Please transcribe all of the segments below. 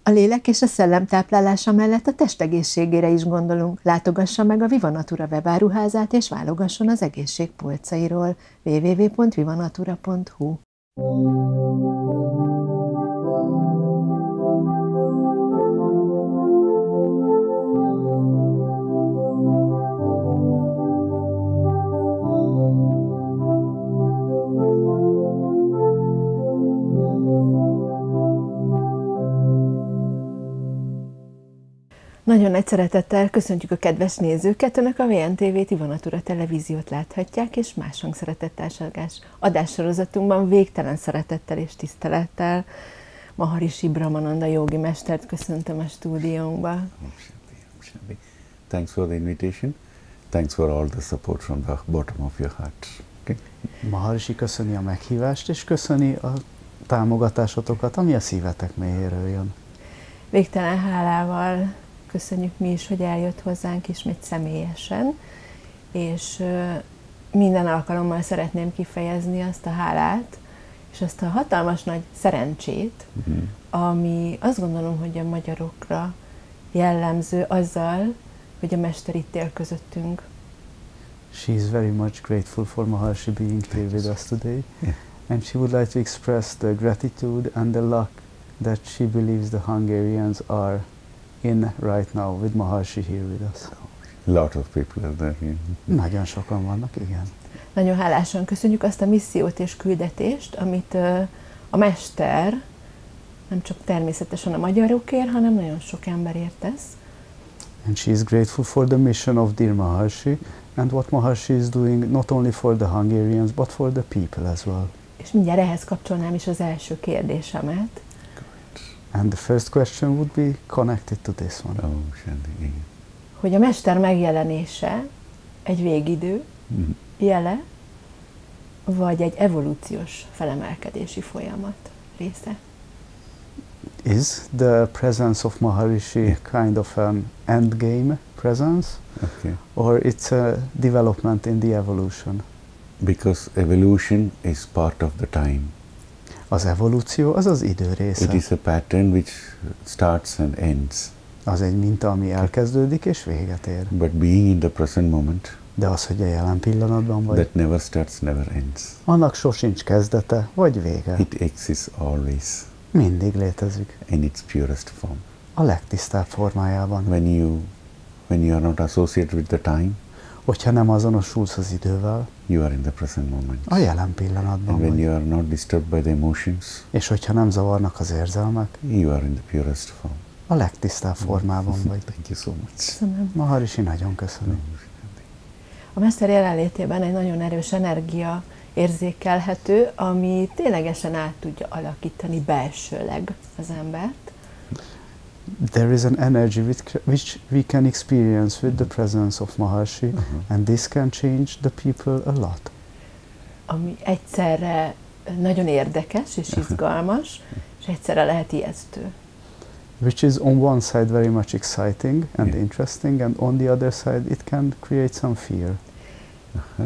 A lélek és a szellem táplálása mellett a test egészségére is gondolunk. Látogassa meg a Viva Natura webáruházát és válogasson az egészség polcairól. www.vivanatura.hu. Nagyon nagy szeretettel köszöntjük a kedves nézőket, Önök a VNTV-t, Viva Natura televíziót láthatják, és más hangszeretettársalgás adássorozatunkban végtelen szeretettel és tisztelettel Maharishi Bhramananda Yogi Mestert köszöntöm a stúdiónkba. Thanks for the invitation. Thanks for all the support from the bottom of your heart. Okay? Maharishi köszöni a meghívást, és köszöni a támogatásotokat, ami a szívetek mélyéről jön. Végtelen hálával köszönjük mi is, hogy eljött hozzánk ismét személyesen, és minden alkalommal szeretném kifejezni azt a hálát, és azt a hatalmas nagy szerencsét, ami azt gondolom, hogy a magyarokra jellemző azzal, hogy a Mester itt él közöttünk. She is very much grateful for Maharishi being here with us today, and she would like to express the gratitude and the luck that she believes the Hungarians are in right now with Maharishi here with us. A lot of people are there here. Nagyon sokan vannak, igen. Nagyon hálásan köszönjük azt a missziót és küldetést, amit a Mester nem csak természetesen a magyarokért, hanem nagyon sok emberért tesz. And she is grateful for the mission of dear Maharishi and what Maharishi is doing not only for the Hungarians but for the people as well. És mindjárt ehhez kapcsolnám is az első kérdésemet. And the first question would be connected to this one. Hogy a Mester megjelenése egy végidő jele, vagy egy evolúciós felemelkedési folyamat része? Is the presence of Maharishi kind of an endgame presence, or it's a development in the evolution? Because evolution is part of the time. Az evolúció az az idő része. It is a pattern which starts and ends. Az egy minta, ami elkezdődik és véget ér. But being in the present moment, de az, hogy a jelen pillanatban vagy, that never starts, never ends. Annak sosincs kezdete vagy vége. It exists always. Mindig létezik. In its purest form. A legtisztább formájában. When you are not associated with the time, hogyha nem azonosulsz az idővel, you are in the present moment. A jelen pillanatban and when vagy. you are not disturbed by the emotions, és hogyha nem zavarnak az érzelmek, you are in the purest form. A legtisztább formában vagy. Thank you so much. Köszönöm. Maharishi nagyon köszönöm. A Mester jelenlétében egy nagyon erős energia érzékelhető, ami ténylegesen át tudja alakítani belsőleg az embert. There is an energy which we can experience with the presence of Maharishi, and this can change the people a lot. Ami egyszerre nagyon érdekes és izgalmas, és egyszerre lehet ijesztő. Which is on one side very much exciting and interesting, and on the other side it can create some fear.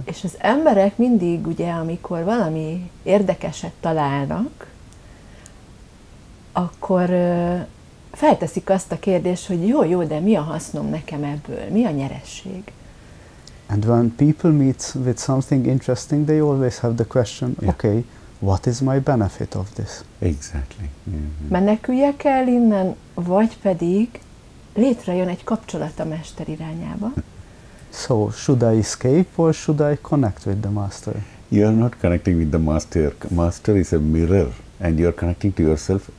És az emberek mindig, ugye, amikor valami érdekeset találnak, akkor felteszik azt a kérdést, hogy jó, de mi a hasznom nekem ebből? Mi a nyeresség? And when people meet with something interesting, they always have the question, okay, what is my benefit of this? Exactly. Meneküljek el innen, vagy pedig létrejön egy kapcsolat a Mester irányába? So, should I escape or should I connect with the Master? You are not connecting with the Master. Master is a mirror and you are connecting to yourself,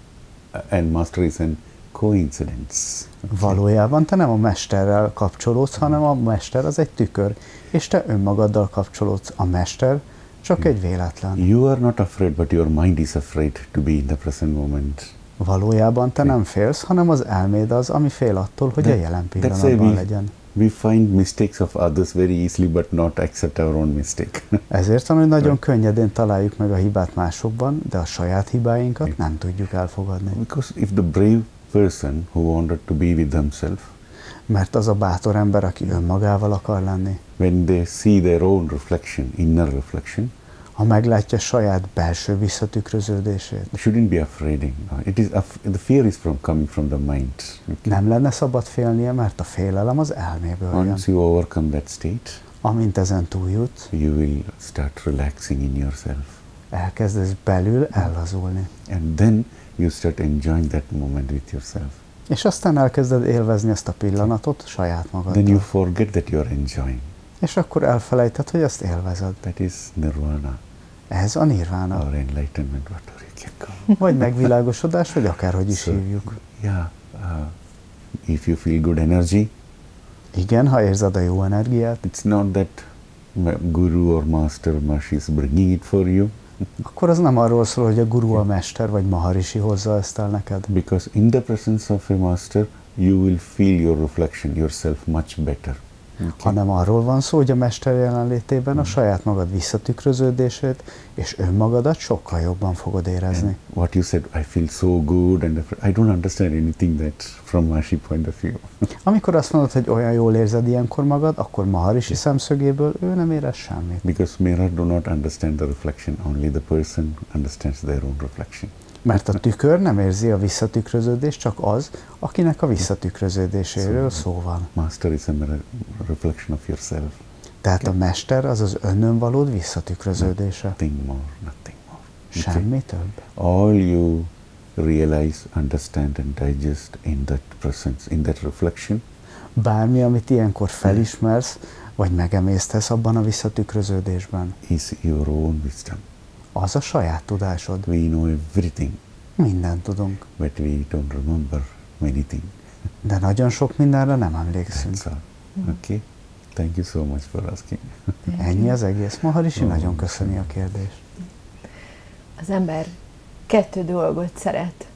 and Master is an coincidence. Valójában te nem a Mesterrel kapcsolódsz, hanem a Mester az egy tükör, és te önmagaddal kapcsolódsz. A Mester csak egy véletlen. You are not afraid, but your mind is afraid to be in the present moment. Valójában te nem félsz, hanem az elméd az, ami fél attól, hogy a jelen pillanatban legyen. We find mistakes of others very easily, but not accept our own mistake. Ezért van, hogy nagyon könnyedén találjuk meg a hibát másokban, de a saját hibáinkat nem tudjuk elfogadni. Because if the brave person who wanted to be with themselves, mert az a bátor ember, aki önmagával akar lenni, when they see their own reflection, inner reflection, Ha meglátja saját belső visszatükröződését. Shouldn't be afraid. The fear is coming from the mind. Okay. Nem lenne szabad félnie, mert a félelem az elméből jön. Once you overcome that state, amint ezen túljutsz, you will start relaxing in yourself. Elkezdesz belül ellazulni. And then you start enjoying that moment with yourself. És aztán elkezded élvezni ezt a pillanatot saját magaddal. Then you forget that you are enjoying. És akkor elfelejted, hogy azt élvezed. That is nirvana. Ez a nirvana. Or enlightenment, whatever you can call. Vagy megvilágosodás, vagy akárhogy is hívjuk. Yeah, if you feel good energy. Igen, ha érzed a jó energiát. It's not that guru or master Maharishi is bringing it for you. Akkor az nem arról szól, hogy a guru, a mester vagy Maharishi hozza ezt el neked. Because in the presence of a master, you will feel your reflection yourself much better. Okay. Hanem arról van szó, hogy a mester jelenlétében a saját magad visszatükröződését és önmagadat sokkal jobban fogod érezni. And what you said, I feel so good, and I don't understand anything that from Maharishi point of view. Amikor azt mondod, hogy olyan jól érzed ilyenkor magad, akkor Maharishi szemszögéből ő nem érez semmit. Because mirror do not understand the reflection, only the person understands their own reflection. Mert a tükör nem érzi a visszatükröződést, csak az, akinek a visszatükröződéséről szó van. Master is a mirror, reflection of yourself. Tehát a mester az az önnön valód visszatükröződése. Nothing more. Semmi több. All you realize, understand and digest in that presence, in that reflection. Bármi, amit ilyenkor felismersz, vagy megemésztesz abban a visszatükröződésben. Is your own wisdom. Az a saját tudásod. We know everything. Mindent tudunk. But we don't remember many things. De nagyon sok mindenre nem emlékszünk. That's all. Okay. Thank you so much for asking. Ennyi az egész. Maharishi nagyon köszöni a kérdést. Az ember 2 dolgot szeret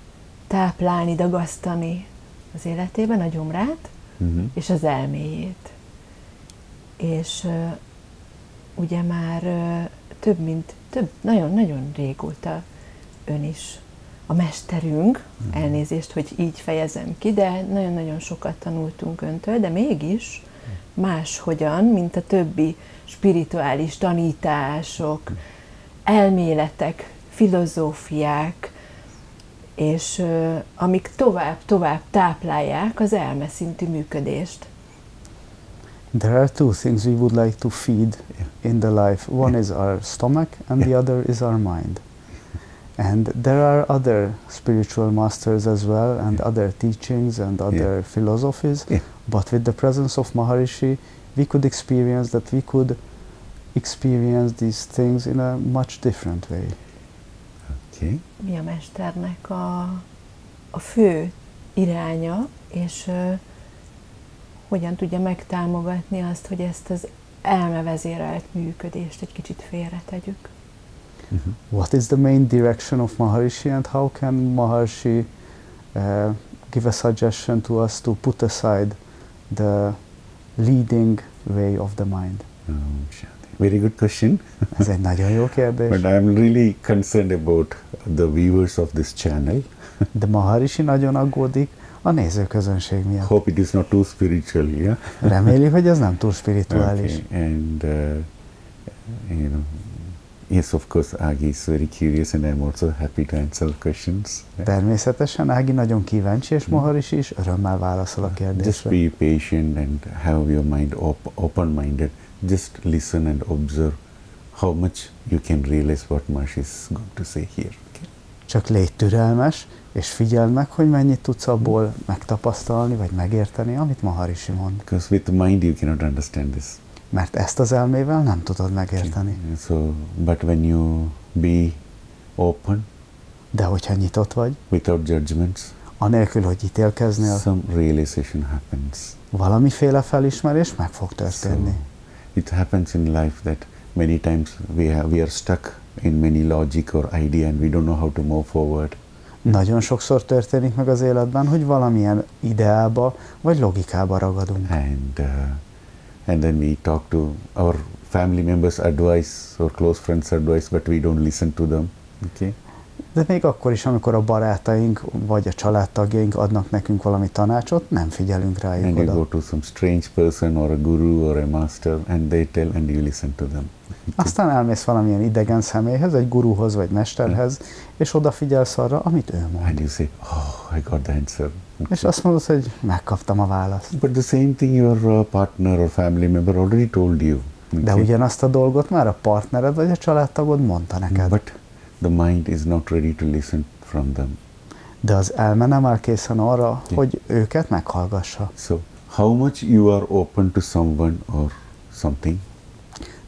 táplálni, dagasztani az életében, a gyomrát és az elméjét. És ugye már nagyon-nagyon régóta ön is a mesterünk, elnézést, hogy így fejezem ki, de nagyon-nagyon sokat tanultunk öntől, de mégis máshogyan, mint a többi spirituális tanítások, elméletek, filozófiák, és amik tovább táplálják az elme szintű működést. There are 2 things we would like to feed in the life. One is our stomach and the other is our mind. And there are other spiritual masters as well and other teachings and other philosophies. But with the presence of Maharishi, we could experience that we could experience these things in a much different way. Okay. Mi a mesternek a fő iránya, és hogyan tudja megtámogatni azt, hogy ezt az elmevezérelt működést egy kicsit félretegyük? What is the main direction of Maharishi and how can Maharishi give a suggestion to us to put aside the leading way of the mind? Very good question. Ez egy nagyon jó kérdés. But I'm really concerned about the viewers of this channel. De Maharishi nagyon aggódik a nézőközönség miatt. Hope it is not too spiritual, yeah? Reméli, hogy ez nem túl spirituális. Okay. And yes, of course, Agi is very curious, and I'm also happy to answer questions. Természetesen Ági nagyon kíváncsi, és Maharishi is örömmel válaszol a kérdésre. Just be patient and have your mind open-minded. Just listen and observe how much you can realize what Maharishi is going to say here. Okay? Csak légy türelmes, és figyeld meg, hogy mennyit tudsz abból megtapasztalni, vagy megérteni, amit Maharishi mond. Because with the mind you cannot understand this. Mert ezt az elmével nem tudod megérteni. So, but when you be open, de hogyha nyitott vagy, without judgments, anélkül, hogy ítélkeznél, some realization happens. Valamiféle felismerés meg fog történni. So, it happens in life that many times we are stuck in many logic or idea and we don't know how to move forward. Nagyon sokszor történik meg az életben, hogy valamilyen ideába vagy logikába ragadunk. And then we talk to our family members' advice or close friends' advice, but we don't listen to them. Okay? De még akkor is, amikor a barátaink vagy a családtagjaink adnak nekünk valami tanácsot, nem figyelünk rájuk And oda. you go to some strange person or a guru or a master and they tell and you listen to them. Aztán elmész valamilyen idegen személyhez, egy guruhoz vagy mesterhez, és odafigyelsz arra, amit ő mond. And you say, oh, I got the answer. És azt mondod, hogy megkaptam a választ. But the same thing your partner or family member already told you. De ugyanazt a dolgot már a partnered vagy a családtagod mondta neked. But the mind is not ready to listen from them. De az elme nem áll készen arra, hogy őket meghallgassa. So, how much you are open to someone or something,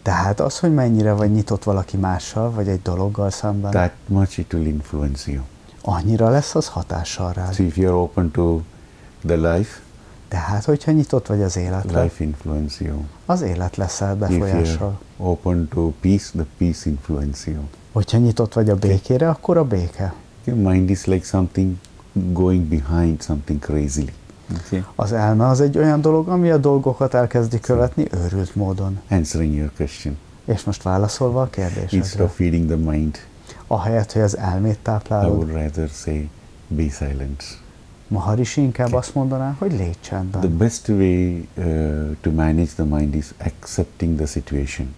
Tehát az, hogy mennyire vagy nyitott valaki mással, vagy egy dologgal szemben, that much it will influence you. annyira lesz az hatással rád. So if you are open to the life, Tehát, hogyha nyitott vagy az életre, life influence you. az élet lesz el If you befolyással. are open to peace, the peace influence you. Hogyha nyitott vagy a békére, akkor a béke. Your mind is like something going behind something crazily. Okay. Az elme az egy olyan dolog, ami a dolgokat elkezdi követni őrült módon. Answering your question. És most válaszolva a Instead kérdésedre. of feeding the mind, Ahelyett, hogy az elmét I táplálod, would rather say, be silent. Maharishi inkább azt mondaná, hogy légy The csendben. best way to manage the mind is accepting the situation.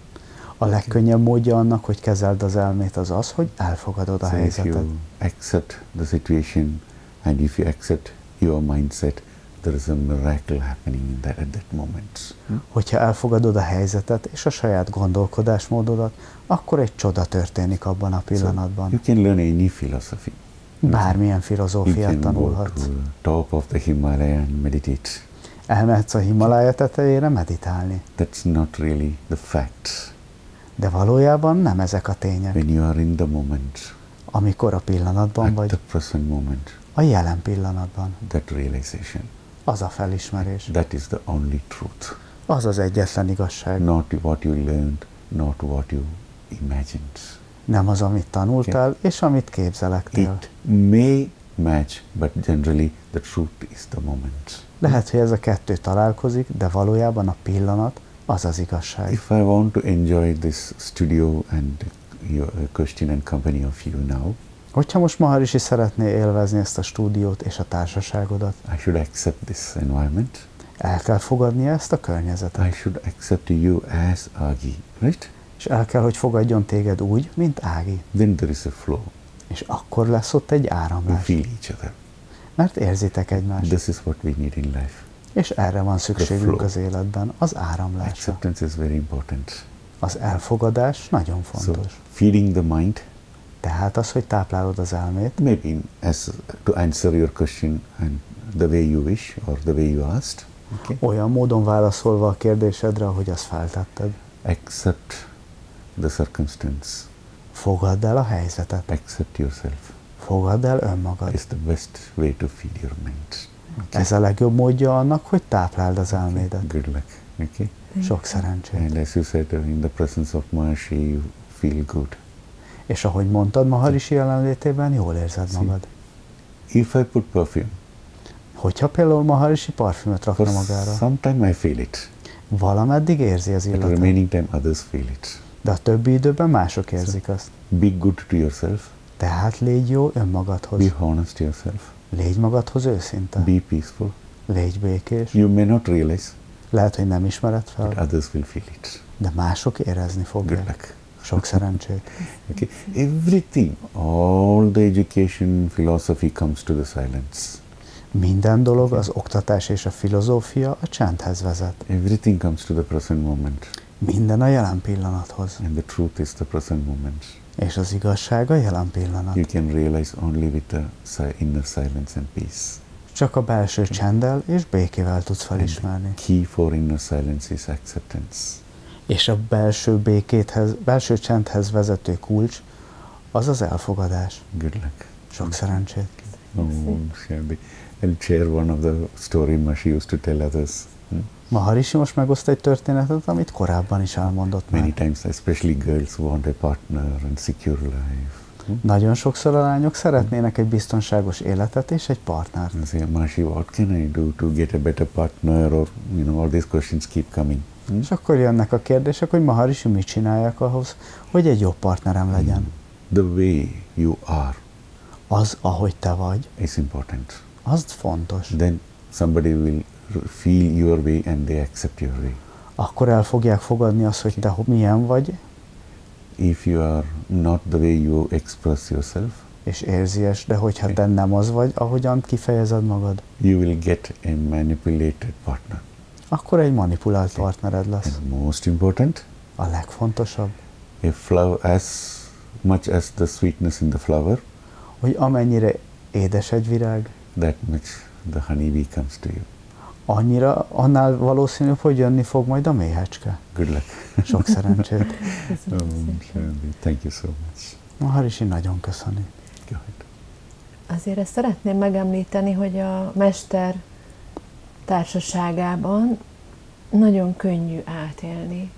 A legkönnyebb módja annak, hogy kezeld az elmét, az az, hogy elfogadod a So if helyzetet. you accept the situation and if you accept your mindset, there is a miracle happening in that at that moment. Hogyha elfogadod a helyzetet és a saját gondolkodásmódodat, akkor egy csoda történik abban a pillanatban. You can learn any philosophy. Bármilyen You filozófiát can go tanulhatsz. to top of the Himalaya and meditate. Elmehetsz a Himalája tetejére meditálni. That's not really the fact. De valójában nem ezek a tények. When you are in the moment, Amikor a pillanatban at vagy, the present moment, a jelen pillanatban, that realization, az a felismerés. that is the only truth. Az az egyetlen igazság. Not what you learned, not what you imagined. Nem az, amit tanultál, és amit képzelektél. It may match, but generally the truth is the moment. Lehet, hogy ez a kettő találkozik, de valójában a pillanat az az igazság. If I want to enjoy this studio and your question and company of you now, Hogyha most Maharishi szeretné élvezni ezt a stúdiót és a társaságodat, I should accept this environment. el kell fogadnia ezt a környezetet. I should accept you as Agi, right? És el kell, hogy fogadjon téged úgy, mint Ági. Then there is a flow. És akkor lesz ott egy We áramlás. feel each other. Mert érzitek egymást. This is what we need in life. És erre van szükségünk flow. az életben, az áramlásra. Acceptance is very important. Az elfogadás nagyon So, fontos. feeding the mind, Tehát az, hogy táplálod az elmét, maybe as to answer your question and the way you wish or the way you asked. Okay. olyan módon válaszolva a kérdésedre, ahogy azt feltetted. Accept the circumstance. Fogadd el a helyzetet. Accept yourself. Fogadd el önmagad. It's the best way to feed your mind. Okay. Ez a legjobb módja annak, hogy tápláld az elmédet. Good luck. Okay. Sok szerencsét. And as you said, in the presence of Maharishi, you feel good. És ahogy mondtad, Maharishi jelenlétében jól érzed magad. If I put perfume, Hogyha például Maharishi parfümöt for rakna magára, some time I feel it. valameddig érzi az But the illatát, remaining time others feel it. de a többi időben mások érzik azt. Be good to yourself. Tehát légy jó önmagadhoz. Be honest to yourself. Légy magadhoz őszinte. Be peaceful. Légy békés. You may not realize, Lehet, hogy nem ismered but fel, others will feel it. de mások érezni Good fogják. luck. Sok szerencsét. Okay. Everything, all the education, philosophy comes to the silence. Minden dolog, az oktatás és a filozófia a csendhez vezet. Everything comes to the present moment. Minden a jelen pillanathoz. And the truth is the present moment. És az igazság a jelen pillanat. You can realize only with the inner silence and peace. Csak a belső csenddel és békével tudsz And felismerni. the key for inner silence is acceptance. És a belső csendhez vezető kulcs az az elfogadás. Good luck. Sok szerencsét. Oh, Shabby. I'll share one of the story Maharishi used to tell others. Maharishi most megoszt egy történetet, amit korábban is elmondott Many már. times, especially girls who want a partner and secure life. Nagyon sokszor a lányok szeretnének egy biztonságos életet és egy partnert. And say, Maharishi, what can I do to get a better partner? Or, all these questions keep coming. És akkor jönnek a kérdések, hogy Maharishi mit csináljak ahhoz, hogy egy jobb partnerem legyen. The way you are Az, ahogy te vagy, is important. az fontos. Then somebody will feel your way and they accept your way. Akkor el fogják fogadni azt, hogy te milyen vagy, If you are not the way you express yourself, és érzies, de hogyha te nem az vagy, ahogyan kifejezed magad, you will get a manipulated partner. akkor egy manipulált partnered lesz. And most important, A legfontosabb, a flower, as much as the sweetness in the flower, hogy amennyire édes egy virág, that much the honeybee comes to you. annál valószínűbb, hogy jönni fog majd a méhecske. Good luck. Sok szerencsét. Thank you so much. Maharishi, nagyon köszöni. Go ahead. Azért ezt szeretném megemlíteni, hogy a Mester társaságában nagyon könnyű átélni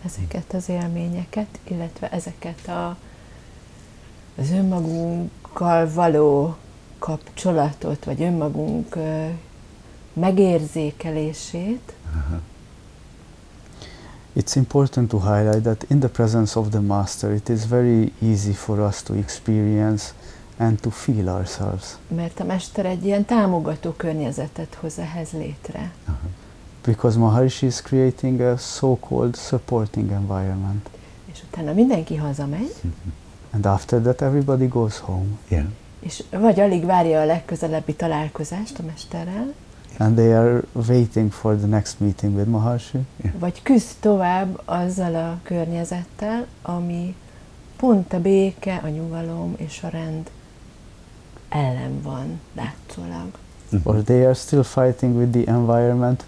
ezeket az élményeket, illetve ezeket az önmagunkkal való kapcsolatot, vagy önmagunk megérzékelését. It's important to highlight that in the presence of the Master, it is very easy for us to experience and to feel ourselves. Mert a Mester egy ilyen támogató környezetet hoz ehhez létre. Because Maharishi is creating a so-called supporting environment. És utána mindenki hazamegy, And after that everybody goes home. Yeah. és vagy alig várja a legközelebbi találkozást a Mesterrel, And they are waiting for the next meeting with Maharishi. vagy küzd tovább azzal a környezettel, ami pont a béke, a nyugalom és a rend ellen van látszólag. Or they are still fighting with the environment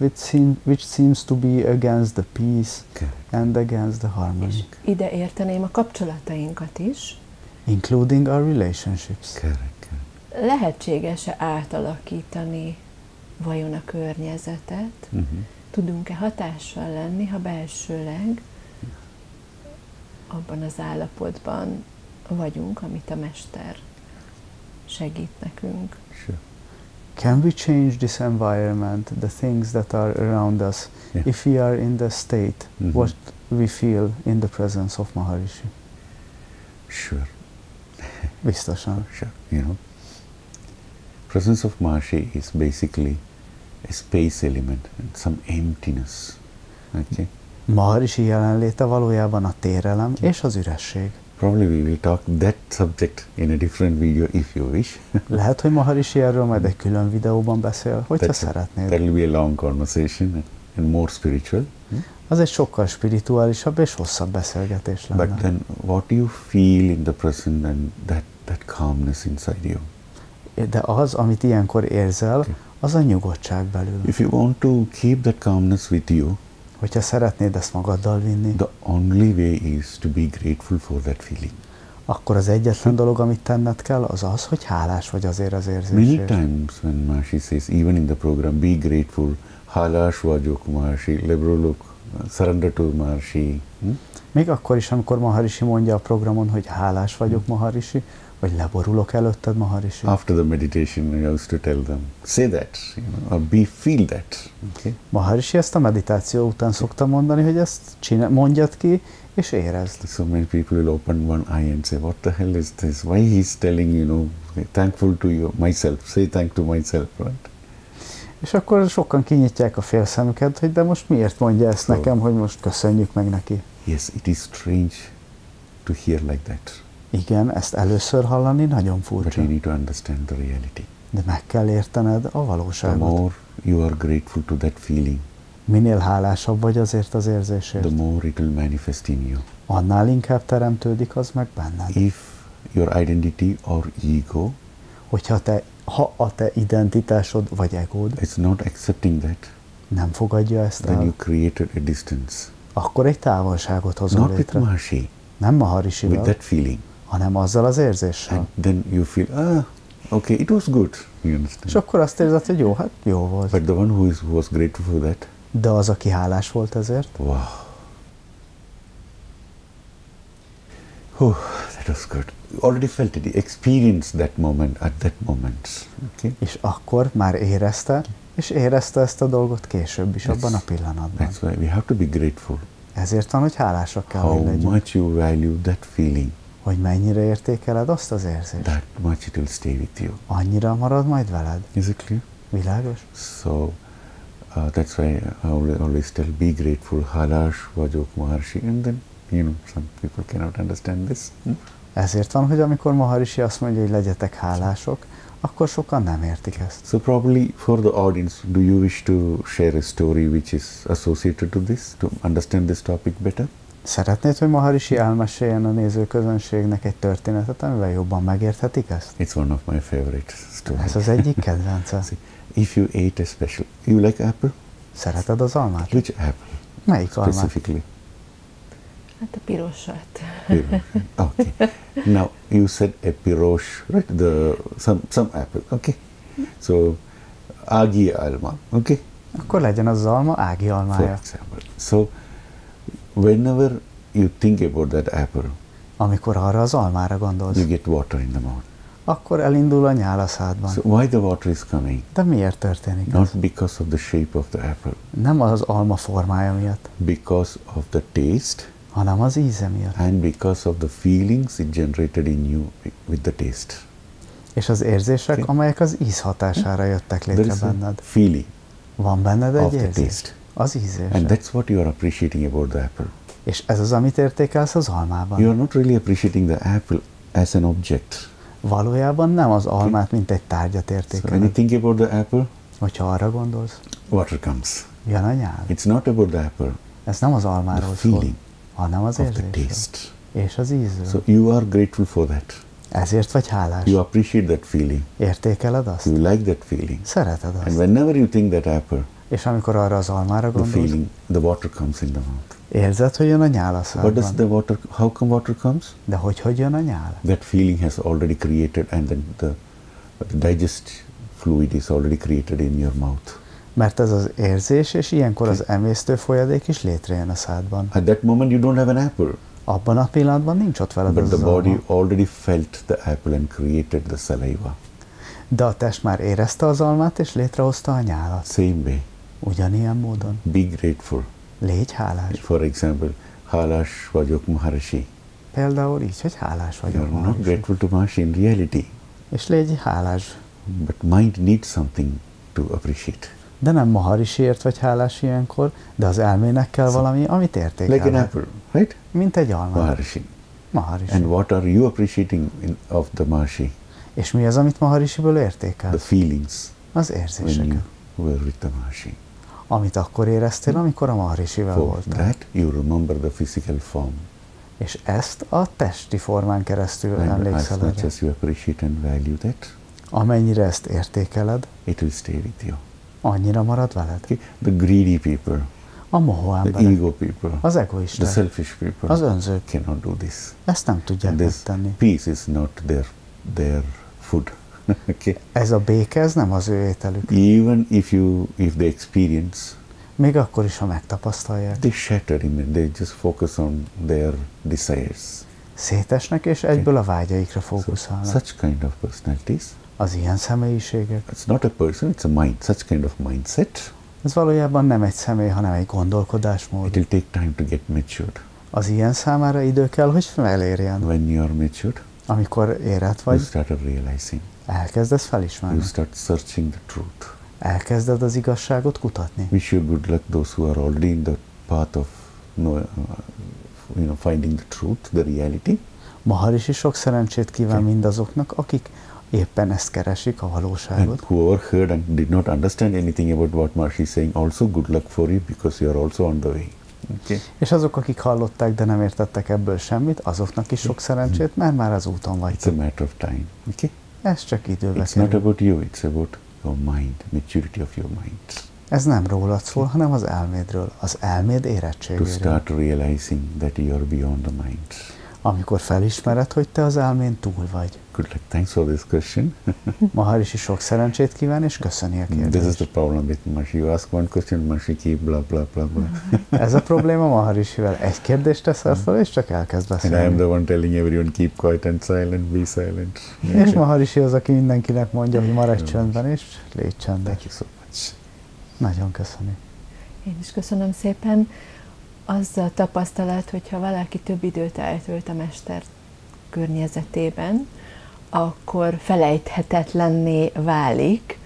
which seems to be against the peace and against the És harmony, ide érteném a kapcsolatainkat is. including our relationships. Correct. Lehetséges-e átalakítani vajon a környezetet? Tudunk-e hatással lenni, ha belsőleg abban az állapotban vagyunk, amit a Mester segít nekünk? Sure. Can we change this environment, the things that are around us, if we are in the state, what we feel in the presence of Maharishi? Sure. Biztosan. Sure. You know, presence of Maharishi is basically a space element and some emptiness. Okay. Maharishi jelenléte valójában a térelem és az üresség. Probably we will talk that subject in a different video if you wish. Lehet, hogy Maharishi erről majd egy külön videóban beszél, hogyha szeretnéd. That will be a long conversation and more spiritual. Az egy sokkal spirituálisabb és hosszabb beszélgetés lenne. But then what you feel in the present and that calmness inside you. De az, amit ilyenkor érzel, az a nyugodtság belül. If you want to keep that calmness with you, hogyha szeretnéd ezt magaddal vinni, the only way is to be grateful for that feeling. Akkor az egyetlen dolog, amit tenned kell, az az, hogy hálás vagy azért az érzésért. Many times when Maharishi says, even in the program, be grateful, hálás vagyok Maharishi, lebrulok, surrender to Maharishi. Még akkor is, amikor Maharishi mondja a programon, hogy hálás vagyok Maharishi, vagy leborulok előtted Maharishi. After the meditation, I used to tell them, say that, you know, or feel that. Okay? Maharishi ezt a meditáció után szokta mondani, hogy ezt mondjad ki, és érezd. So many people will open one eye and say, what the hell is this? Why he's telling, you know, thankful to you, myself, say thank to myself, right? És akkor sokan kinyitják a félszemüket, hogy de most miért mondja ezt nekem, hogy most köszönjük meg neki. Yes, it is strange to hear like that. Igen, ezt először hallani nagyon furcsa. But you need to understand the reality. De meg kell értened a valóságot. The more you are grateful to that feeling, minél hálásabb vagy azért az érzésért, the more it will manifest in you. Annál inkább teremtődik az meg benned. If your identity or ego, ha a te identitásod vagy egód is not accepting that, nem fogadja ezt then el, you created a distance. Akkor egy távolságot hozol Not létre. with Maharishi, nem Maharishival, with that feeling. hanem azzal az érzéssel. And then you feel, okay, it was good. You understand? És akkor azt érzed, hogy jó, hát jó volt. But the one who was grateful for that, de az, aki hálás volt ezért, wow. Oh, that was good. You already felt it, experienced that moment at that moment. Okay? És akkor már érezte ezt a dolgot később is, abban a pillanatban. That's why we have to be grateful. Ezért van, hogy hálásak kell, hogy How legyünk. much you value that feeling. hogy mennyire értékeled azt az érzést. that much it will stay with you. Annyira marad majd veled. Is it clear? Világos? So that's why I always tell, be grateful, halash, vagyok, Maharishi, and then, some people cannot understand this. Ezért van, hogy amikor Maharishi azt mondja, hogy legyetek hálások, akkor sokan nem értik ezt. So probably for the audience, do you wish to share a story which is associated to this, to understand this topic better? Szeretnéd, hogy Maharishi elmeséljen a nézőközönségnek egy történetet, amivel jobban megérthetik ezt? It's one of my favorite stories. Ez az egyik kedvence. If you ate a special, you like apple? Szereted az almát? Which apple? Melyik almát? Specifically. Hát a pirosat. Okay. Now you said a pirosh, right? Some apple. Okay. So ági alma. Okay. Akkor legyen az alma ági For almája. example. So whenever you think about that apple, Amikor arra az almára gondolsz, you get water in the mouth. akkor elindul a nyál a szádban. So why the water is coming? De miért történik ez? Not because of the shape of the apple, Nem az alma formája miatt, because of the taste hanem az íze miatt. and because of the feelings it generated in you with the taste. És az érzések, Okay. amelyek az íz hatására jöttek There létre is a benned. feeling Van benned egy of the érzés? taste. Az ízés. And that's what you are appreciating about the apple. És ez az, amit értékelsz az almában. You are not really appreciating the apple as an object. Valójában nem az almát, mint egy tárgyat So when you értékeled. think about the apple, Hogyha arra gondolsz, water comes. jön a nyál. It's not about the apple, Ez nem az the almáról szól, feeling hanem az of the érzésről. taste. És az ízről. So you are grateful for that. Ezért vagy hálás. You appreciate that feeling. Értékeled azt? You like that feeling. Szereted And azt. whenever you think that apple, És amikor arra az almára the gondolsz, feeling, the water comes in the mouth. érzed, hogy jön a nyál a What does szádban. the water, how come water comes? De hogy jön a nyál? That feeling has already created, and then the digest fluid is already created in your mouth. Mert ez az érzés, és ilyenkor az emésztő folyadék is létrejön a szádban. At that moment you don't have an apple, Abban a pillanatban nincs ott veled but az the az body alma. already felt the apple and created the saliva. De a test már érezte az almát, és létrehozta a nyálat. Same way, Ugyanilyen módon. be grateful. Légy hálás. For example, halash vagyok, Maharishi. Például így, hogy hálás You vagyok. are not Maharishi. grateful to Maharishi in reality, És légy hálás. but mind needs something to appreciate. De nem Maharishiért vagy hálás ilyenkor, de az elmének kell valami, amit Like an értékel. apple, right? Mint egy alma. Maharishi. Maharishi. And what are you appreciating of the Maharishi? És mi az, amit Maharishiből The értékel? feelings Az when érzéseket. you were with the Maharishi. Amit akkor éreztél, amikor a Maharishivel For voltál. that you remember the physical form. És ezt a testi formán keresztül And as emlékszel much erre. as you appreciate and value that, Amennyire ezt értékeled, it will stay with you. annyira marad veled. Okay? The greedy people, A mohó the emberek, ego people, az the egoisták, selfish people az önzők cannot do this. ezt nem tudják And this megtenni. peace is not their food. Okay? Ez a béke, ez nem az ő ételük. Even if they experience, Még akkor is, ha megtapasztalják. they shatter in it. They just focus on their desires. Szétesnek, és egyből a vágyaikra So, fókuszálnak. such kind of personalities, Az ilyen személyiségek, it's not a person, it's a mind. Such kind of mindset, ez valójában nem egy személy, hanem egy it gondolkodásmód. will take time to get matured. Az ilyen számára idő kell, hogy felérjen. When you are matured, Amikor érett you vagy, started realizing, elkezdesz you felismerni. start searching the truth. Elkezded az igazságot kutatni. Wish you good luck those who are already in the path of finding the truth, the reality. Maharishi sok szerencsét kíván Okay. mindazoknak, akik éppen ezt keresik, a And valóságot. whoever heard and did not understand anything about what Maharishi is saying, also good luck for you because you are also on the way. Okay. És azok, akik hallották, de nem értettek ebből semmit, azoknak is sok szerencsét, mert már az úton It's a vagytok. matter of time. Okay. Ez csak időbe It's not kerül. about you, it's about your mind, maturity of your mind. Ez nem rólad szól, hanem az elmédről, az elméd To érettségéről. start realizing that you are beyond the mind. Amikor felismered, hogy te az elmén túl vagy. Good luck. Thanks for this question. Maharishi sok szerencsét kíván, és köszöni a This is kérdést. the problem with Maharishi. You ask one question, Maharishi keep blah blah blah blah. Ez a probléma Maharishivel. Egy kérdést teszel fel, és csak elkezd And I am beszélni. the one telling everyone keep quiet and silent, be silent. És Maharishi az, aki mindenkinek mondja, hogy maradj csöndben, és légy csöndes. Thank you so much. Nagyon köszönöm. Én is köszönöm szépen. Az a tapasztalat, hogyha valaki több időt eltölt a Mester környezetében, akkor felejthetetlenné válik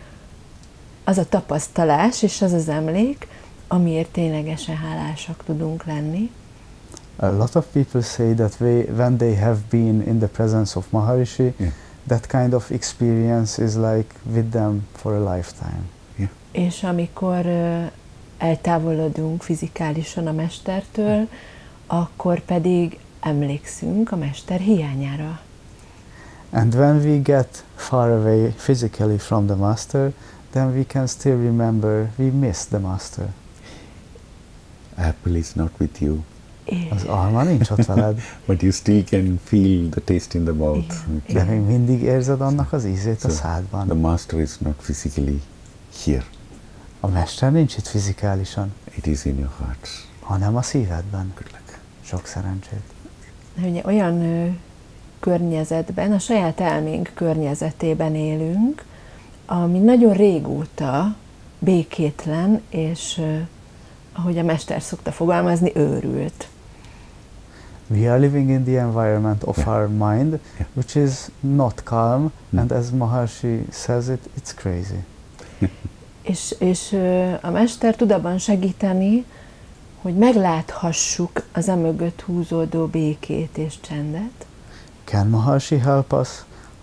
az a tapasztalás és az az emlék, amiért ténylegesen hálásak tudunk lenni. A lot of people say that when they have been in the presence of Maharishi, that kind of experience is like with them for a lifetime. És amikor eltávolodunk fizikálisan a Mestertől, akkor pedig emlékszünk a Mester hiányára. And when we get far away physically from the Master, then we can still remember we missed the Master. Apple is not with you. Az alma nincs ott veled. But you still can feel the taste in the mouth. De még mindig érzed annak az ízét a szádban. The Master is not physically here. A Mester nincs itt fizikálisan. It is in your heart. Hanem a szívedben. Good luck. Sok szerencsét. Ugye olyan környezetben, a saját elménk környezetében élünk, ami nagyon régóta békétlen, és ahogy a Mester szokta fogalmazni, őrült. We are living in the environment of our mind, which is not calm, and as Maharishi says it, it's crazy. És a Mester tud abban segíteni, hogy megláthassuk az emögött húzódó békét és csendet. Can Maharishi help us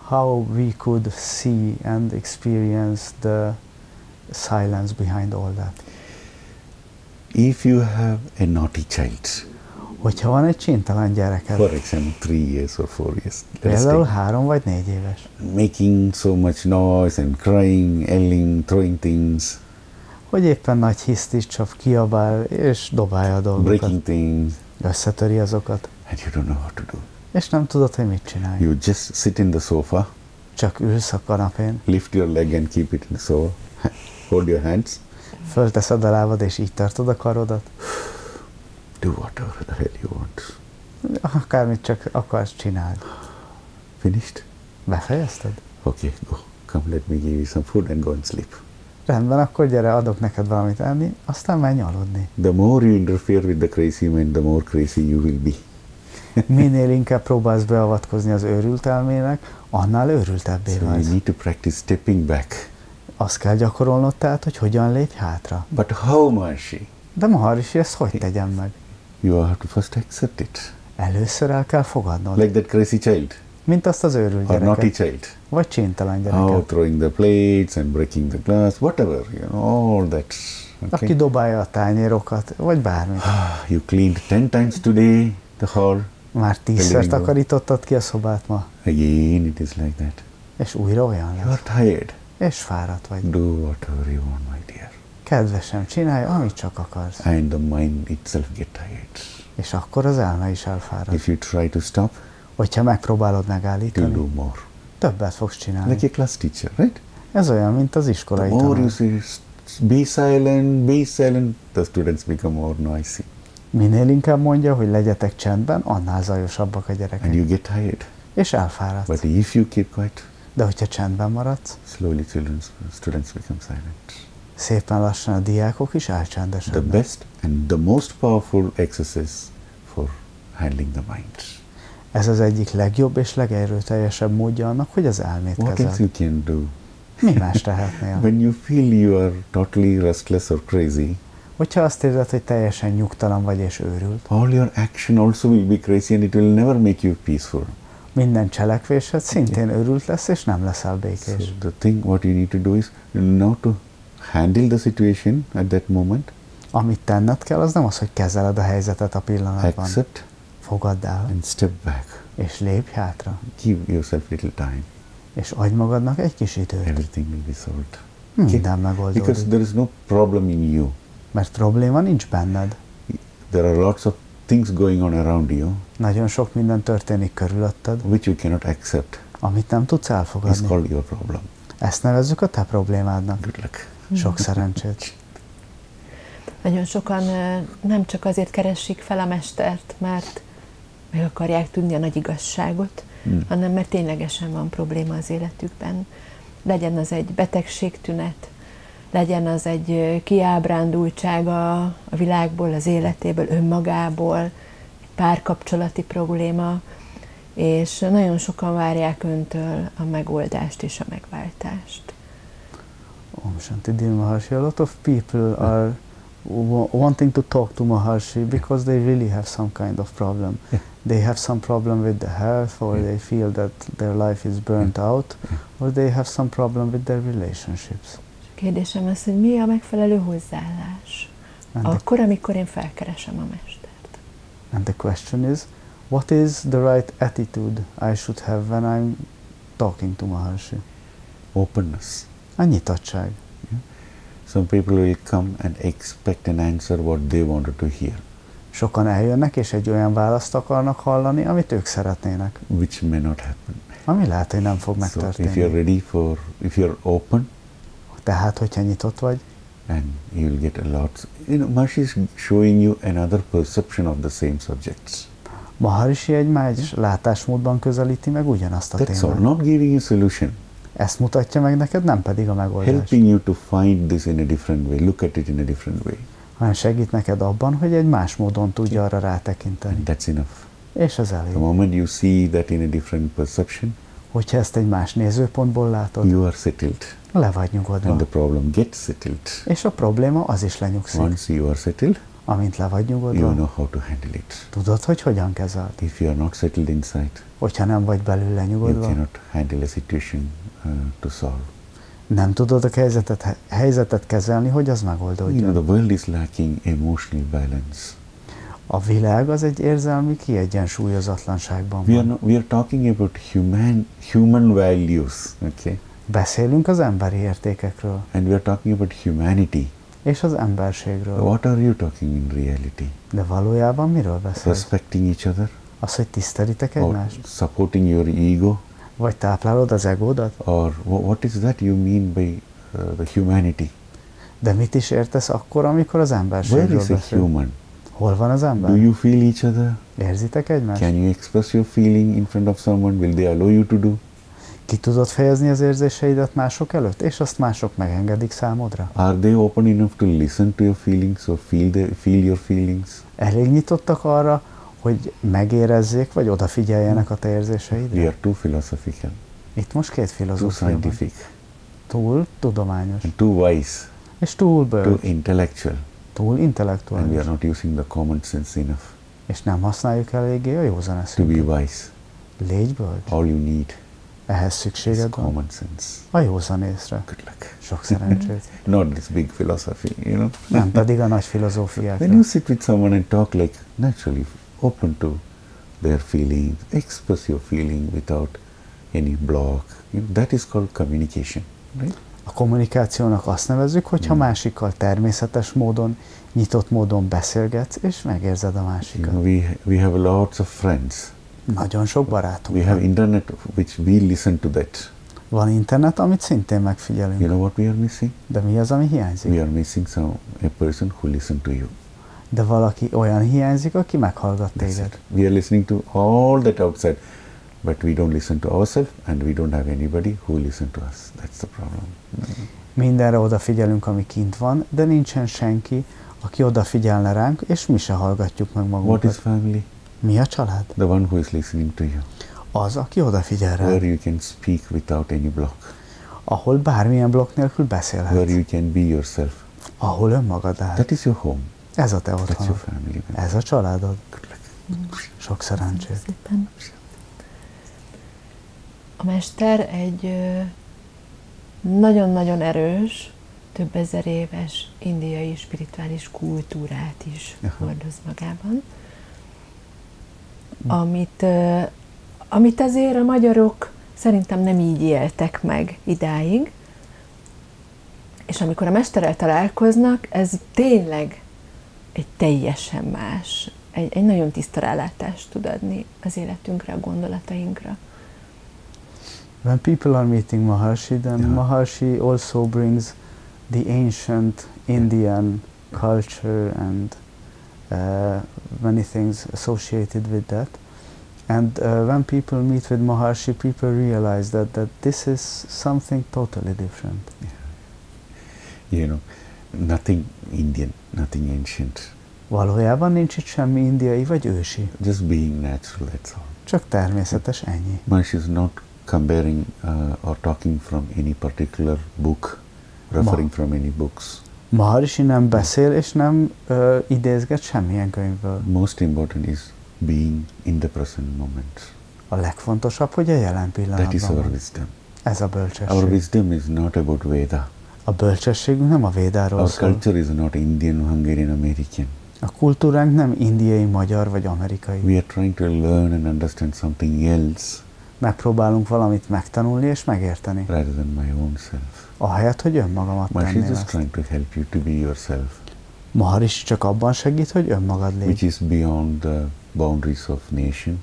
how we could see and experience the silence behind all that? If you have a naughty child, hogyha van egy csintalan gyereked, for example 3 years or 4 years, például 3 vagy 4 éves, making so much noise and crying, yelling, throwing things, hogy éppen nagy hisztis csap, kiabál és dobálja a dolgokat, breaking things, összetöri azokat, and you don't know what to do. És nem tudod, hogy mit csinálj. You just sit in the sofa, csak ülsz a kanapén, lift your leg and keep it in the sofa, hold your hands, fölteszed a lábad és így tartod a karodat. Do whatever the hell you want. Akármit csak akarsz, csináld. Finished? Befejezted? Okay, go. Come, let me give you some food and go and sleep. Rendben, akkor gyere, adok neked valamit enni, aztán menj aludni. The more you interfere with the crazy mind, the more crazy you will be. Minél inkább próbálsz beavatkozni az őrült elmének, annál őrültebbé So válsz. you need to practice stepping back. Azt kell gyakorolnod tehát, hogy hogyan lépj hátra. But how, Maharishi? De Maharishi, ezt hogy tegyem meg? You have to first accept it. Először el kell fogadnod. Like that crazy child. Mint azt az őrült or naughty gyereket. child. Vagy csintalan gyereket. Oh, throwing the plates and breaking the glass, whatever, you know, all that. Okay? Aki dobálja a tányérokat, vagy bármit. You cleaned 10 times today the hall. Már 10-szer takarítottad ki a szobát ma. Again it is like that. És újra olyan You lesz. are tired. És fáradt vagy. Do whatever you want, my dear. Kedvesem, csinálj, amit csak akarsz. And the mind itself get tired. És akkor az elme is elfárad. If you try to stop, hogyha megpróbálod you'll megállítani, do more. többet fogsz csinálni. Like a class teacher, right? Ez olyan, mint az The iskolai more you tanár. say, be silent, the students become more noisy. Minél inkább mondja, hogy legyetek csendben, annál zajosabbak a And gyerekek. you get tired. És elfáradsz. But if you keep quiet, De hogyha csendben maradsz, slowly students become silent. szépen lassan a diákok is The elcsendesednek. best and the most powerful exercise for handling the mind. Ez az egyik legjobb és legerőteljesebb módja annak, hogy az elmét What else kezeld. you can do? Mi más tehetnél? When you feel you are totally restless or crazy, Hogyha azt érzed, hogy teljesen nyugtalan vagy és őrült, all your action also will be crazy and it will never make you peaceful. minden cselekvésed szintén őrült lesz, és nem leszel So békés. the thing what you need to do is not to handle the situation at that moment, Amit tenned kell, az nem az, hogy kezeled a helyzetet a pillanatban. accept Fogadd el, and step back. és lépj hátra, Give yourself little time. és adj magadnak egy kis időt. Everything will be solved. Minden Because megoldódik. there is no problem in you. Mert probléma nincs benned. There are lots of things going on around you Nagyon sok minden történik körülötted, which you cannot accept. amit nem tudsz It's elfogadni. called your problem. Ezt nevezzük a te problémádnak. Good luck. Sok szerencsét. Nagyon sokan nem csak azért keresik fel a Mestert, mert meg akarják tudni a nagy igazságot, hanem mert ténylegesen van probléma az életükben. Legyen az egy betegségtünet, legyen az egy kiábrándultság a világból, az életéből, önmagából, egy párkapcsolati probléma, és nagyon sokan várják öntől a megoldást és a megváltást. Om Shanti Dear Maharishi, a lot of people are wanting to talk to Maharishi because they really have some kind of problem. They have some problem with the health, or they feel that their life is burnt out, or they have some problem with their relationships. A kérdésem az, hogy mi a megfelelő hozzáállás akkor, amikor én felkeresem a Mestert. And the question is, what is the right attitude I should have when I'm talking to Maharishi? Openness. A nyitottság. Some people will come and expect an answer what they wanted to hear. Sokan eljönnek és egy olyan választ akarnak hallani, amit ők szeretnének. Which may not happen. Ami lehet, hogy nem fog megtörténni. So if you're open, tehát, hogyha nyitott vagy, and you'll get a lot. Maharishi is showing you another perception of the same subjects. Maharishi egy más látásmódban közelíti meg ugyanazt a témát. That's all, témát. not giving you solution. Ezt mutatja meg neked, nem pedig a megoldás. Helping you to find this in a different way, look at it in a different way. Hanem segít neked abban, hogy egy más módon tudja arra rátekinteni. And that's enough. És ez elég. The moment you see that in a different perception, hogyha ezt egy más nézőpontból látod, you are settled. Le vagy nyugodva. And the problem gets settled. És a probléma az is lenyugszik. Once you are settled, amint le vagy nyugodva, you know how to handle it. Tudod, hogy hogyan kezeld. If you are not settled inside, hogyha nem vagy belül lenyugodva, you cannot handle a situation to solve. Nem tudod a helyzetet kezelni, hogy az megoldódjon. You know, the world is lacking emotional balance. A világ az egy érzelmi kiegyensúlyozatlanságban van. We are talking about human values, okay? Beszélünk az emberi értékekről. And we are talking about humanity. És az emberségről. What are you talking in reality? De valójában miről beszélsz? Respecting each other? Az, hogy tisztelitek egymást? Or supporting your ego? Vagy táplálod az egódat? Or what is that you mean by the humanity? De mit is értesz akkor, amikor az emberségről beszélsz? Where is a human? Hol van az ember? Do you feel each other? Érzitek egymást? Can you express your feeling in front of someone? Will they allow you to do? Ki tudod fejezni az érzéseidet mások előtt, és azt mások megengedik számodra? Are they open enough to listen to your feelings or feel your feelings? Elég nyitottak arra, hogy megérezzék, vagy odafigyeljenek a te érzéseidre? We are too philosophical. Itt most két filozófia van. Too scientific. Túl tudományos. And too wise. És túl bölcs. Too intellectual. Túl intellektuális. And we are not using the common sense enough. És nem használjuk eléggé a józan eszünket. To be wise. Légy bölcs. All you need. Ehhez szükséged van. Common sense. A józan észre. Good luck. Sok szerencsét. Not this big philosophy, you know. Nem pedig a nagy filozófiákra. When you sit with someone and talk like naturally, open to their feelings, express your feeling without any block. That is called communication, right? A kommunikációnak azt nevezzük, hogyha másikkal természetes módon, nyitott módon beszélgetsz, és megérzed a másikat. We have lots of friends. Nagyon sok barátunk. We have internet, which we listen to that. Van internet, amit szintén megfigyelünk. You know what we are missing? De mi az, ami hiányzik? We are missing a person who listen to you. De valaki olyan hiányzik, aki meghallgat téged. We are listening to all that outside, but we don't listen to ourselves, and we don't have anybody who listen to us. That's the problem. Mindenre odafigyelünk, ami kint van, de nincsen senki, aki odafigyelne ránk, és mi se hallgatjuk meg magunkat. What is family? Mi a család? The one who is listening to you. Az, aki odafigyel rá. Where you can speak without any block. Ahol bármilyen blokk nélkül beszélhetsz. Where you can be yourself. Ahol önmagad áll. That is your home. Ez a te That's otthonod. your family. Ez a családod. Good luck. Sok szerencsét. Szépen. A Mester egy nagyon-nagyon erős, több ezer éves indiai spirituális kultúrát is hordoz magában, amit azért a magyarok szerintem nem így éltek meg idáig, és amikor a Mesterrel találkoznak, ez tényleg egy teljesen más, egy nagyon tiszta rálátást tud adni az életünkre, a gondolatainkra. When people are meeting Maharishi, then Maharishi also brings the ancient Indian culture and many things associated with that. And when people meet with Maharishi, people realize that this is something totally different. You know, nothing Indian, nothing ancient. Valójában nincs itt semmi indiai vagy ősi. Just being natural, that's all. csak természetes, ennyi. Maharishi is not comparing or talking from any particular book, referring from any books. Maharishi nem beszél és nem idézget semmilyen könyvből. Most important is being in the present moment. A legfontosabb, hogy a jelen pillanatban. That is our wisdom. Ez a bölcsesség. Our wisdom is not about Veda. A bölcsességünk nem a Védáról Our szól. culture is not Indian, Hungarian, American. A kultúránk nem indiai, magyar vagy amerikai. We are trying to learn and understand something else Megpróbálunk valamit megtanulni és megérteni. rather than my own self. Ahelyett, hogy önmagamat Maharishi is tenném just ezt. trying to help you to be yourself, Maharishi csak abban segít, hogy önmagad légy, which is beyond the boundaries of nation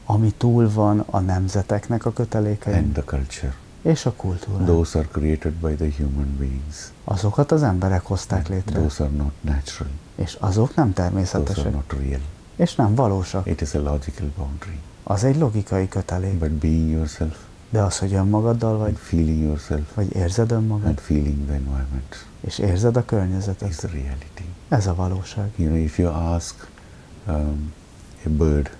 ami túl van a nemzeteknek a kötelékein and the culture. és a kultúrán. Those are created by the human beings. Azokat az emberek hozták létre, Those are not natural. és azok nem Those are természetesek, not real. és nem valósak. It is a logical boundary. Az egy logikai kötelék, But being yourself de az, hogy önmagaddal and vagy, feeling yourself vagy érzed önmagad, and feeling the environment és érzed a is környezetet, the reality. ez a valóság. You know, if you ask a bird,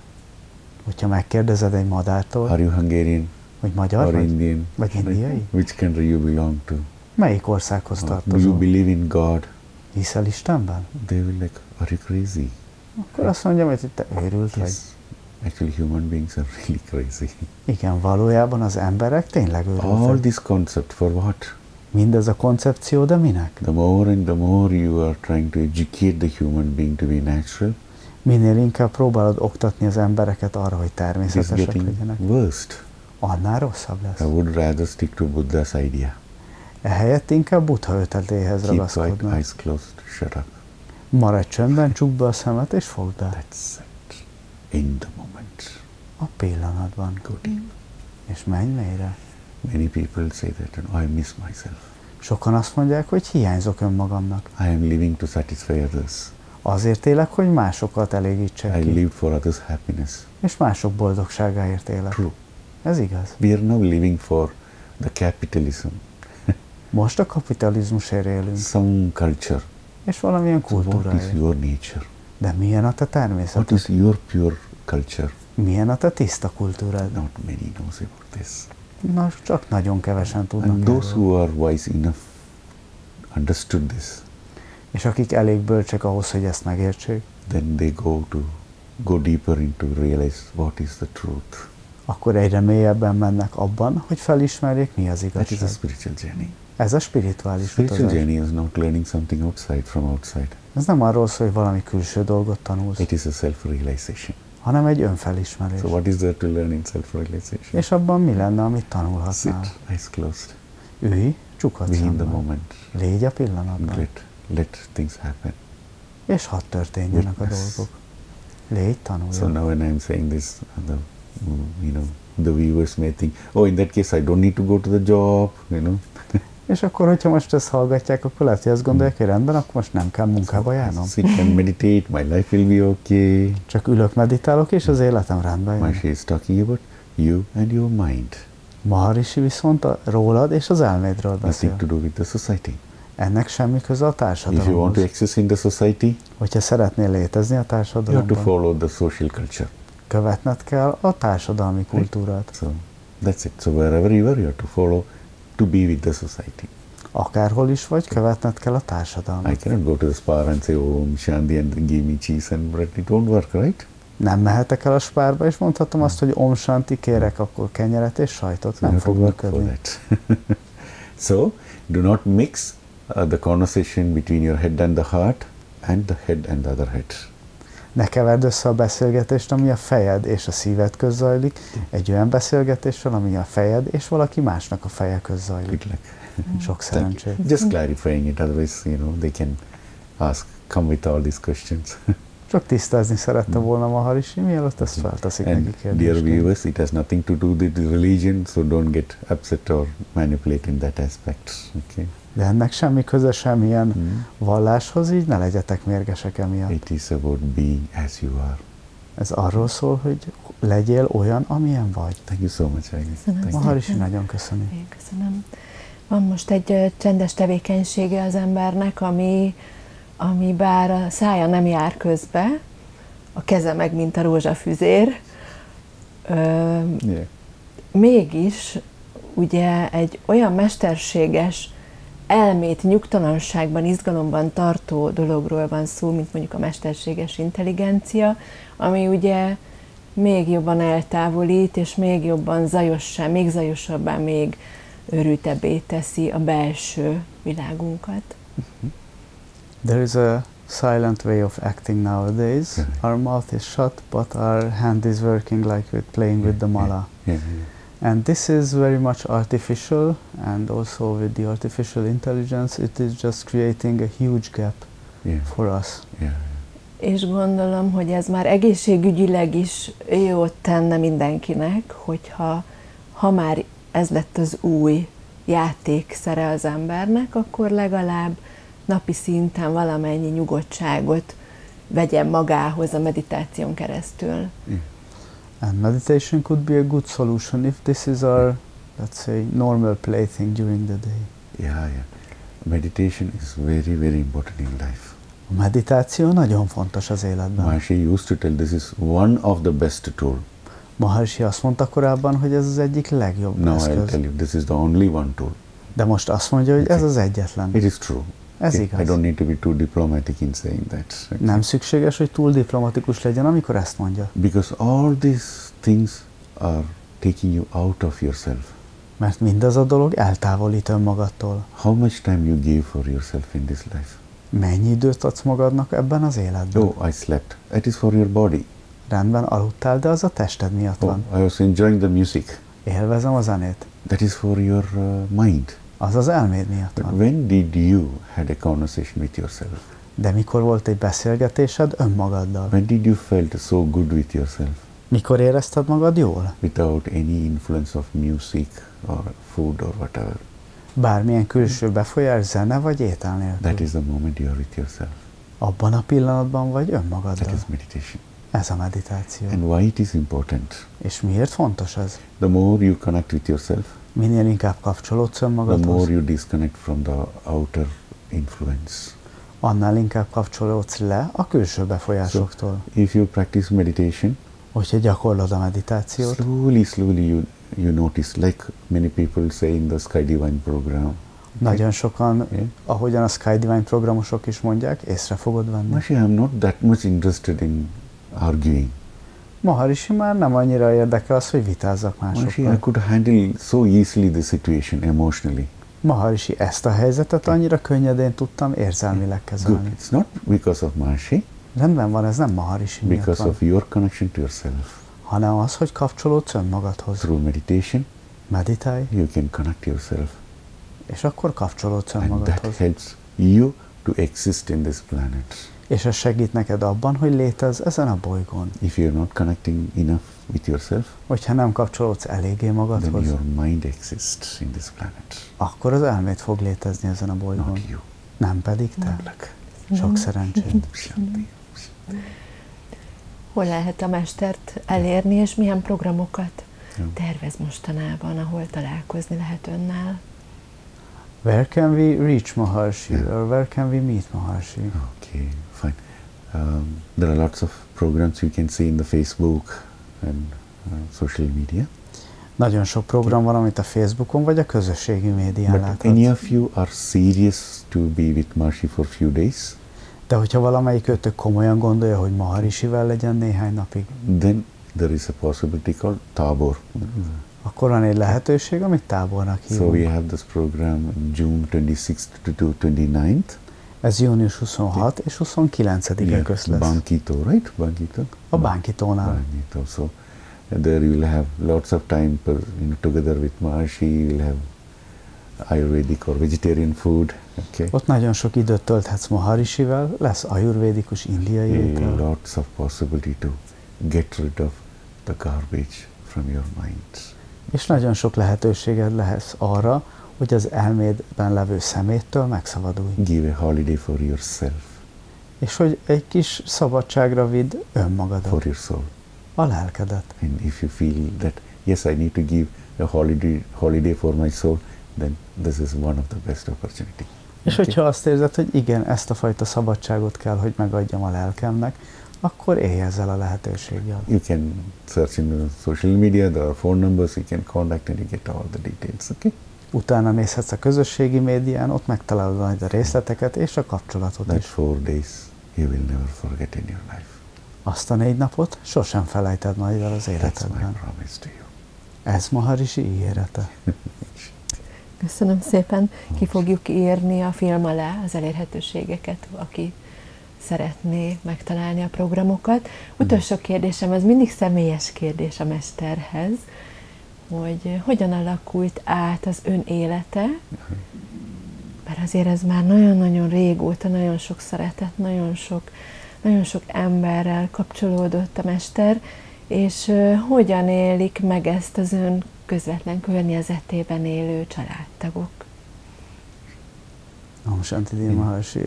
Hogyha megkérdezed egy madártól, are you Hungarian hogy magyar or vagy, Indian? vagy indiai, Which country you belong to? melyik országhoz Do you tartozol? believe in God? Hiszel Istenben? They will like, are you crazy? Akkor azt mondjam, hogy te őrült vagy. Yes. Actually, human beings are really crazy. Igen, valójában az emberek tényleg All őrültek. this concept for what? Mindez a koncepció, de minek? The more and the more you are trying to educate the human being to be natural, Minél inkább próbálod oktatni az embereket arra, hogy it is természetesek getting legyenek, worst. annál rosszabb I lesz. would rather stick to Buddha's idea. Ehelyett inkább Buddha ötletéhez Keep quiet, ragaszkodnak. eyes closed, shut up. Maradj csöndben, csukd be a szemet és fogd be. That's it. In the moment. A pillanatban. Go deep. És menj mélyre. Many people say that I miss myself. Sokan azt mondják, hogy hiányzok önmagamnak. I am living to satisfy others. Azért élek, hogy másokat elégítsek I ki. live for others' happiness. És mások boldogságáért élek. True. Ez igaz. We are now living for the capitalism, Most a kapitalizmusért élünk, some culture. és valamilyen So what is kultúráért. your nature? De milyen a te What természeted? is your pure culture? Milyen a te tiszta kultúrád? Not many knows about this. Na, csak nagyon kevesen tudnak And those erről. who are wise enough understood this, És akik elég bölcsek ahhoz, hogy ezt megértsék, then they go deeper into realize what is the truth. akkor egyre mélyebben mennek abban, hogy felismerjék, mi az That is a igazság. spiritual journey. Ez a spirituális Spiritual utazás. journey is not learning something outside from outside. Ez nem arról szól, hogy valami külső dolgot tanulsz, It is a self-realization. hanem egy önfelismerés. So what is there to learn in self-realization? És abban mi lenne, amit tanulhatnál? Sit, eyes closed, Ülj, csukott be in the szemmel. moment, Légy a pillanatban. let things happen. És hadd történjenek a Witness. dolgok. Légy, tanulj. So now when I'm saying this, the viewers may think, oh, in that case I don't need to go to the job, És akkor, hogyha most ezt hallgatják, akkor lehet, hogy azt gondolják, hogy rendben, akkor most nem kell munkába járnom. Sit and meditate, my life will be okay. Csak ülök, meditálok, és az életem rendben jön. Maharishi is talking about you and your mind. Maharishi viszont rólad és az elmédről beszél. Nothing to do with the society. Ennek semmi köze a If you want to társadalomhoz. exist in the society, Hogyha szeretnél létezni a you have to társadalomban, follow the social culture. követned kell a társadalmi kultúrát. So that's it. So wherever you are, you have to follow to be with the society. Akárhol is vagy, követned kell a I társadalmat. cannot go to the spa and say, oh, Shanti, and then give me cheese and bread. It won't work, right? Nem mehetek el a spárba, és mondhatom azt, hogy Om Shanti, kérek akkor kenyeret és sajtot. So you Nem have to fog work for működni. that. So do not mix the conversation between your head and the heart and the head and the other head. Ne keverd össze a beszélgetést, ami a fejed és a szíved köz zajlik, egy olyan beszélgetéssel, ami a fejed és valaki másnak a feje köz zajlik. Good luck. Sok szerencsét. Just clarifying it, otherwise, they can come with all these questions. Csak tisztázni szerette volna Maharishi, mielőtt ezt felteszik neki And dear kérdésként. viewers, it has nothing to do with the religion, so don't get upset or manipulate in that aspect. Okay? De ennek semmi köze semmilyen valláshoz, így ne legyetek mérgesek emiatt. It is about being as you are. Ez arról szól, hogy legyél olyan, amilyen vagy. Thank you so much, Agnes. Köszönöm Thank you. Maharishi nagyon köszöni. Én köszönöm. Van most egy csendes tevékenysége az embernek, ami bár a szája nem jár közbe, a keze meg, mint a rózsafüzér, mégis ugye egy olyan mesterséges elmét nyugtalanságban, izgalomban tartó dologról van szó, mint mondjuk a mesterséges intelligencia, ami ugye még jobban eltávolít, és még jobban zajossá, még zajosabbá, még őrültebbé teszi a belső világunkat. There is a silent way of acting nowadays. Our mouth is shut, but our hand is working like we're playing with the mala. And this is very much artificial, and also with the artificial intelligence, it is just creating a huge gap for us. És gondolom, hogy ez már egészségügyileg is jót tenne mindenkinek, hogyha már ez lett az új játékszere az embernek, akkor legalább napi szinten valamennyi nyugodtságot vegyen magához a meditáción keresztül. And meditation could be a good solution if this is our, let's say, normal plaything during the day. Meditation is very, very important in life. A meditáció nagyon fontos az életben. Maharishi used to tell this is one of the best tool. Maharishi azt mondta korábban, hogy ez az egyik legjobb eszköz. Now I'll tell you, this is the only one tool. De most azt mondja, hogy ez az egyetlen. It is true. Ez igaz. I don't need to be too diplomatic in saying that. Nem szükséges, hogy túl diplomatikus legyen, amikor ezt mondja. Because all these things are taking you out of yourself. Mert mindaz a dolog eltávolít önmagadtól. How much time you give for yourself in this life? Mennyi időt adsz magadnak ebben az életben? Oh, I slept. It is for your body. Rendben, aludtál, de az a tested miatt van. I was enjoying the music. Élvezem a zenét. That is for your mind. Az az elméd miatt van. But when did you had a conversation with yourself? De mikor volt egy beszélgetésed önmagaddal? When did you felt so good with yourself? Mikor érezted magad jól? Without any influence of music or food or whatever. Bármilyen külső befolyás, zene vagy étel nélkül. That is the moment you are with yourself. Abban a pillanatban vagy önmagaddal. That is meditation. Ez a meditáció. And why it is important? És miért fontos ez? The more you connect with yourself, minél inkább kapcsolódsz önmagadhoz, the more you disconnect from the outer influence. Annál inkább kapcsolódsz le a külső befolyásoktól. So, if you practice meditation, hogyha gyakorlod a meditációt, slowly you notice, like many people say in the Sky Divine program. Nagyon sokan, ahogyan a Sky Divine programosok is mondják, észre fogod venni. Maharishi, I'm not that much interested in arguing. Maharishi már nem annyira érdekel az, hogy vitázzak másokkal. Maharishi, I could handle so easily the situation emotionally. Maharishi, ezt a helyzetet annyira könnyedén tudtam érzelmileg kezelni. Good. It's not because of Maharishi. Rendben van, ez nem Maharishi miatt because van. Of your connection to yourself. Hanem az, hogy kapcsolódsz önmagadhoz. Through meditation, meditálj, you can connect yourself. És akkor kapcsolódsz önmagadhoz. And that helps you to exist in this planet. És ez segít neked abban, hogy létezz ezen a bolygón. If you're not connecting enough with yourself, hogyha nem kapcsolódsz eléggé magadhoz, then your mind exists in this planet. Akkor az elméd fog létezni ezen a bolygón. Not you. Nem pedig te. Sok szerencsét. Hol lehet a Mestert elérni, és milyen programokat tervez mostanában, ahol találkozni lehet önnel? Where can we reach Maharishi, or where can we meet Maharishi? Okay, fine. There are lots of programs you can see in the Facebook and social media. Nagyon sok program van, amit a Facebookon vagy a közösségi médián But láthatsz. any of you are serious to be with Maharishi for few days? De hogyha valamelyik őtök komolyan gondolja, hogy Maharishivel legyen néhány napig, then there is a possibility called Tabor. Akkor van egy lehetőség, amit tábornak hívunk. So we have this program June 26th to 29th. Ez június 26 és 29-e közt lesz. Bankito, right? Bankito? A Bankitónál. Bankito. So there you'll have lots of time together with Maharishi. You'll have Ayurvedic or vegetarian food. Okay. Ott nagyon sok időt tölthetsz Maharishivel, lesz ayurvédikus indiai étel. Lots of possibility to get rid of the garbage from your mind. És nagyon sok lehetőséged lesz arra, hogy az elmédben levő szeméttől megszabadulj. Give a holiday for yourself. És hogy egy kis szabadságra vidd önmagadat. For your soul. A lelkedet. And if you feel that, yes, I need to give a holiday for my soul, then this is one of the best opportunity. És hogyha azt érzed, hogy igen, ezt a fajta szabadságot kell, hogy megadjam a lelkemnek, akkor élj ezzel a lehetőséggel. You can search in the social media, there are phone numbers, you can contact and you get all the details, okay? Utána nézhetsz a közösségi médián, ott megtalálod majd a részleteket és a kapcsolatot That is. 4 days you will never forget in your life. Azt a 4 napot sosem felejted majd el az That's my életedben. promise to you. Ez Maharishi ígérete. Köszönöm szépen. Ki fogjuk írni a film alá az elérhetőségeket, aki szeretné megtalálni a programokat. Utolsó kérdésem, ez mindig személyes kérdés a mesterhez, hogy hogyan alakult át az ön élete, mert azért ez már nagyon-nagyon régóta, nagyon sok szeretet, nagyon sok emberrel kapcsolódott a mester, és hogyan élik meg ezt az ön közvetlen környezetében élő családtagok? Om Shanti Dear Maharishi,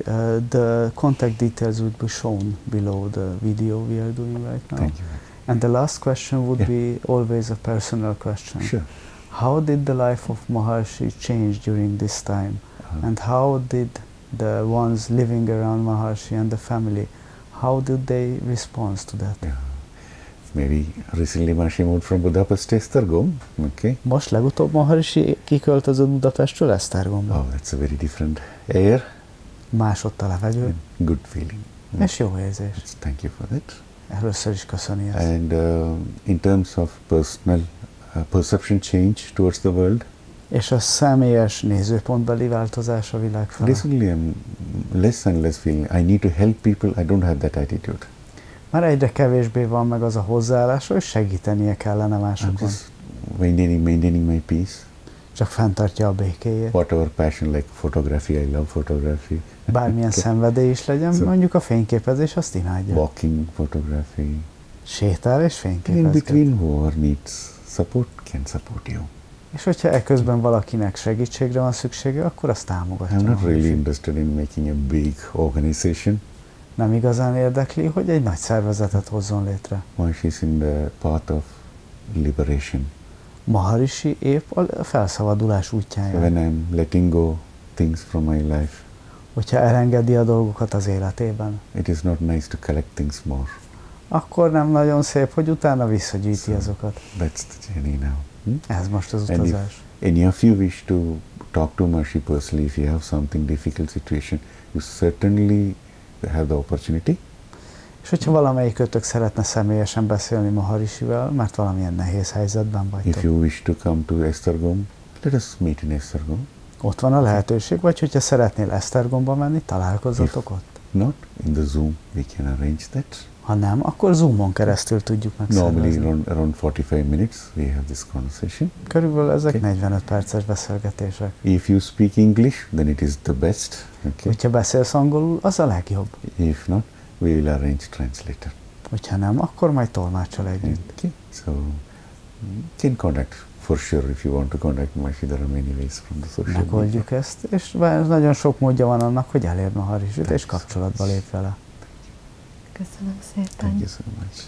the contact details would be shown below the video we are doing right now. Thank you. And the last question would be always a personal question. Sure. How did the life of Maharishi change during this time? And how did the ones living around Maharishi and the family, how did they respond to that? Yeah. Maybe recently Maharishi moved from Budapest to Esztergom, okay? Most legutóbb Maharishi kiköltözött Budapestről Esztergomba. Oh, that's a very different air. Más ott a levegő, Good feeling. és jó érzés. Thank you for that. Először is köszöni ezt. And in terms of personal perception change towards the world, És a személyes nézőpontbeli változás a világ felé. recently I'm less and less feeling I need to help people, I don't have that attitude. Már egyre kevésbé van meg az a hozzáállás, hogy segítenie kellene I'm másokon. just maintaining my peace. Csak fenntartja a békéjét. Whatever passion, like photography, I love photography. Bármilyen szenvedély is legyen, mondjuk a fényképezés, azt imádja. Walking photography. Sétál és In fényképezget. between whoever needs support can support you. És hogyha eközben valakinek segítségre van szüksége, akkor azt támogatja. I'm not Maharishi. really interested in making a big organization. Nem igazán érdekli, hogy egy nagy szervezetet hozzon létre. Maharishi is in the path of liberation. Maharishi épp a felszabadulás útjáján. When I'm letting go things from my life, Hogyha elengedi a dolgokat az életében, it is not nice to collect things more. akkor nem nagyon szép, hogy utána visszagyűjti azokat. That's the journey now. Ez most az And utazás. if any of you wish to talk to Maharishi personally, if you have something difficult situation, you certainly have the opportunity. És hogyha valamelyikötök szeretne személyesen beszélni Maharishivel, mert valamilyen nehéz helyzetben If vagytok, you wish to come to Esztergom, let us meet in Esztergom. ott van a lehetőség, vagy hogyha szeretnél Esztergomba menni, találkozzatok ott. Not in the Zoom, we can arrange that. Ha nem, akkor Zoomon keresztül tudjuk Normally megszervezni. around 45 minutes we have this conversation. Körülbelül ezek Okay. 45 perces beszélgetések. If you speak English, then it is the best. Okay. Hogyha beszélsz angolul, az a legjobb. If not, we will arrange translator. Hogyha nem, akkor majd tolmáccsal együtt. Okay. So you can contact for sure if you want to contact Maharishi. There are many ways from the social media. Megoldjuk ezt, és nagyon sok módja van annak, hogy elérd Maharisit, és kapcsolatba lép vele. Köszönöm szépen. Thank you so much.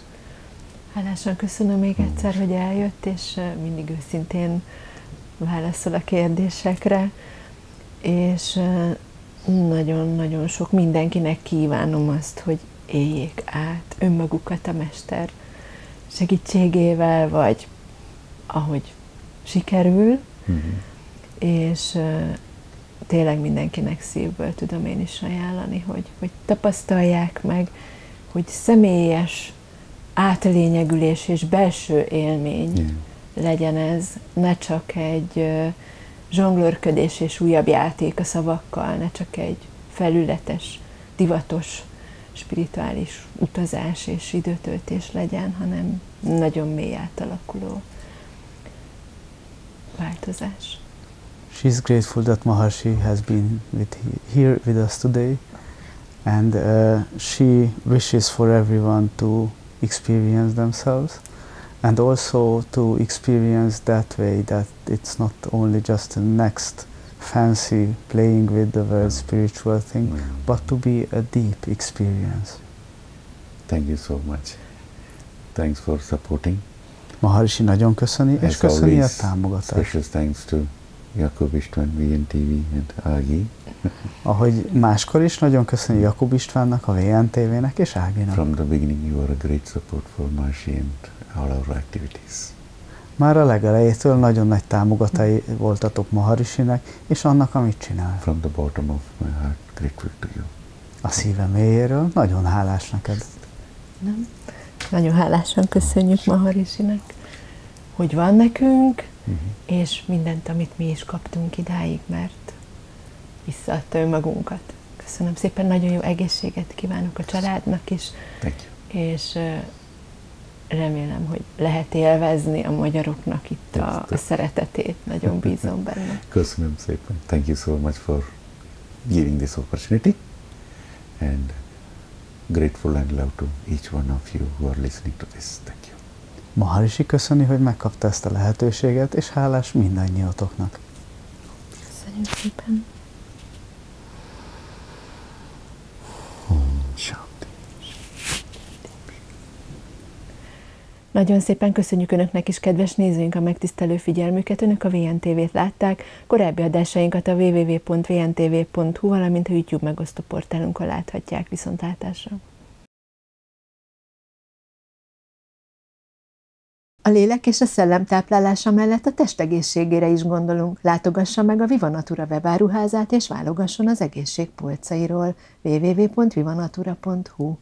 Hálásan köszönöm még egyszer, hogy eljött, és mindig őszintén válaszol a kérdésekre, és nagyon-nagyon sok mindenkinek kívánom azt, hogy éljék át önmagukat a mester segítségével, vagy ahogy sikerül, és tényleg mindenkinek szívből tudom én is ajánlani, hogy tapasztalják meg, hogy személyes átlényegülés és belső élmény legyen ez, ne csak egy zsonglőrködés és újabb játék a szavakkal, ne csak egy felületes, divatos, spirituális utazás és időtöltés legyen, hanem nagyon mély átalakuló változás. She's grateful that Maharishi has been here with us today, and she wishes for everyone to experience themselves, and also to experience that way, that it's not only just the next fancy playing with the word spiritual thing, but to be a deep experience. Thank you so much. Thanks for supporting. Maharishi nagyon köszöni, és As köszöni a always, támogatást. special thanks to Jakub István, VNTV and Ági. Ahogy máskor is, nagyon köszönjük Jakub Istvánnak, a VNTV-nek és Áginak. From the beginning you are a great support for Maharishi and all our activities. Már a legelejétől nagyon nagy támogatói voltatok Maharishinek, és annak, amit csinál. From the bottom of my heart, grateful to you. A szívem mélyéről nagyon hálás neked. Nem? Nagyon hálásan köszönjük Maharishinek, hogy van nekünk, és mindent, amit mi is kaptunk idáig, mert visszaadta önmagunkat. Köszönöm szépen, nagyon jó egészséget kívánok a családnak is. Thank you. És remélem, hogy lehet élvezni a magyaroknak itt a szeretetét. Nagyon bízom benne. Köszönöm szépen. Thank you so much for giving this opportunity, and grateful and love to each one of you who are listening to this. Thank you. Maharishi köszöni, hogy megkapta ezt a lehetőséget, és hálás mindannyiatoknak. Köszönjük szépen. Nagyon szépen köszönjük Önöknek is, kedves nézőink, a megtisztelő figyelmüket. Önök a VNTV-t látták, korábbi adásainkat a www.vntv.hu, valamint a YouTube megosztó portálunkon láthatják. Viszontlátásra! A lélek és a szellem táplálása mellett a test egészségére is gondolunk. Látogassa meg a Viva Natura webáruházát és válogasson az egészség polcairól. www.vivanatura.hu